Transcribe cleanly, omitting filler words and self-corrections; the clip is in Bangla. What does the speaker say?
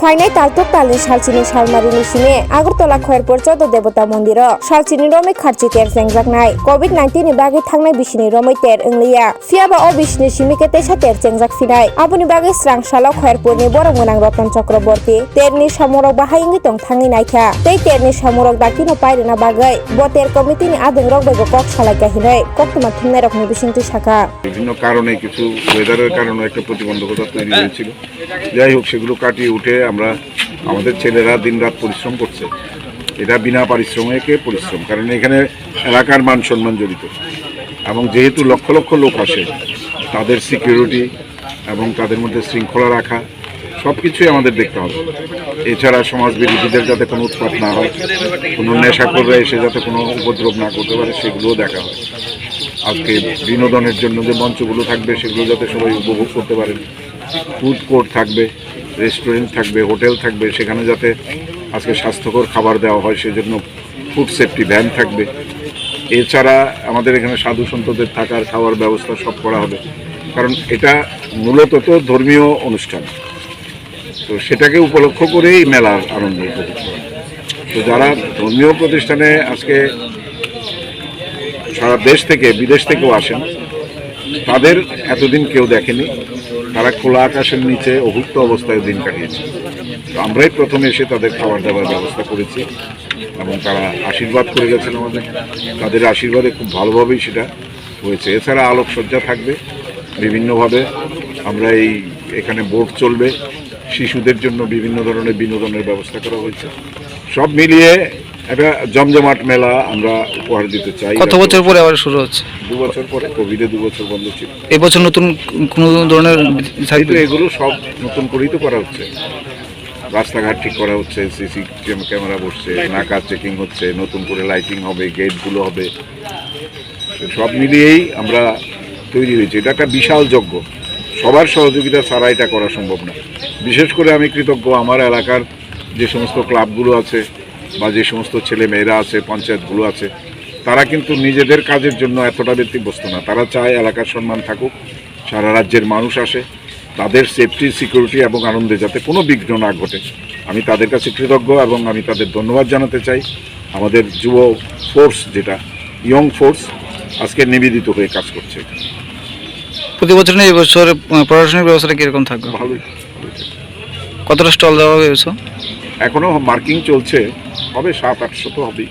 ফাইনাই তালতক তালে সালচিনি সালমারিनि सिमे আগরতলা খয়েরপুর চৌদ দেবতা মন্দির সালচিনি রমে খারচি তেर চেংजाकनाय कोविड-19 नि बागै थांनाय बिसिनि रमै तेर ओंलिया फियाबा अ बिसिनि सिमे के तेसा तेर চেংजाक फिनाय आबुनि बागै स्रां सालाव खয়েরপুरनि बरं मोनां रतन चक्रबर्ती तेरनि सामरक बाहायंगि दं थांनि नायखा तै तेरनि सामरक दाकिनो पायरेना बागै बतेर कमिटिनि आदों रगबैगो कक सालायका हिनै कक्तमा थुमनाय रखनि बिसिंति शाखा বিভিন্ন কারণে কিছু ওয়েদারের কারণে একটা প্রতিবন্ধকতা তৈরি হয়েছিল। যাই হোক, সেগুলো কাটিয়ে উঠে আমরা আমাদের ছেলেরা দিনরাত পরিশ্রম করছে। এটা বিনা পারিশ্রমিকে পরিশ্রম, কারণ এখানে এলাকার মান সম্মান জড়িত এবং যেহেতু লক্ষ লক্ষ লোক আসে, তাদের সিকিউরিটি এবং তাদের মধ্যে শৃঙ্খলা রাখা সব কিছুই আমাদের দেখতে হবে। এছাড়া সমাজ বিরোধীদের যাতে কোনো উৎপাত না হয়, কোনো নেশাখোররা এসে যাতে কোনো উপদ্রব না করতে পারে, সেগুলোও দেখা হয়। আজকে বিনোদনের জন্য যে মঞ্চগুলো থাকবে সেগুলো যাতে সবাই উপভোগ করতে পারেন। ফুড কোর্ট থাকবে, রেস্টুরেন্ট থাকবে, হোটেল থাকবে, সেখানে যাতে আজকে স্বাস্থ্যকর খাবার দেওয়া হয় সেজন্য ফুড সেফটি ভ্যান থাকবে। এছাড়া আমাদের এখানে সাধু সন্তদের থাকার খাওয়ার ব্যবস্থা সব করা হবে, কারণ এটা মূলত তো ধর্মীয় অনুষ্ঠান, তো সেটাকে উপলক্ষ করেই মেলার আনন্দ উপভোগ করা। তো যারা ধর্মীয় প্রতিষ্ঠানে আজকে সারা দেশ থেকে বিদেশ থেকেও আসেন, তাদের এতদিন কেউ দেখেনি। তারা খোলা আকাশের নিচে অভুক্ত অবস্থায় দিন কাটিয়েছে। তো আমরাই প্রথমে এসে তাদের খাবার দাবার ব্যবস্থা করেছি এবং তারা আশীর্বাদ করে গেছেন আমাদের। তাদের আশীর্বাদে খুব ভালোভাবেই সেটা হয়েছে। এছাড়া আলোকসজ্জা থাকবে বিভিন্নভাবে। আমরা এখানে বোট চলবে, শিশুদের জন্য বিভিন্ন ধরনের বিনোদনের ব্যবস্থা করা হয়েছে। সব মিলিয়ে একটা জমজমাট মেলা আমরা উপহার দিতে চাই। কত বছর পরে আবার শুরু হচ্ছে? 2 বছর পরে। কোভিডে 2 বছর বন্ধ ছিল। এবছর নতুন কোনো ধরনের এগুলো সব নতুন করেই তো করা হচ্ছে। রাস্তাঘাট ঠিক করা হচ্ছে, সিসি ক্যামেরা বসছে, নাকা চেকিং হচ্ছে, নতুন করে লাইটিং হবে, গেটগুলো হবে। সব মিলিয়েই আমরা তৈরি হয়েছি। এটা একটা বিশাল যজ্ঞ, সবার সহযোগিতা ছাড়া এটা করা সম্ভব না। বিশেষ করে আমি কৃতজ্ঞ আমার এলাকার যে সমস্ত ক্লাবগুলো আছে বা যে সমস্ত ছেলে মেয়েরা আছে, পঞ্চায়েতগুলো আছে, তারা কিন্তু নিজেদের কাজের জন্য এতটা ব্যতিব্যস্ত না। তারা চায় এলাকার সম্মান থাকুক, সারা রাজ্যের মানুষ আসে, তাদের সেফটি, সিকিউরিটি এবং আনন্দে যাতে কোনো বিঘ্ন না ঘটে। আমি তাদের কাছে কৃতজ্ঞ এবং আমি তাদের ধন্যবাদ জানাতে চাই। আমাদের যুব ফোর্স, যেটা ইয়ং ফোর্স, আজকে নিবেদিত হয়ে কাজ করছে। প্রতি বছর এই বছর প্রশাসনিক ব্যবস্থাটা কীরকম থাকবে? ভালোই। কতটা স্টল দেওয়া হয়েছে? এখনও মার্কিং চলছে, হবে 700-800 তো হবেই।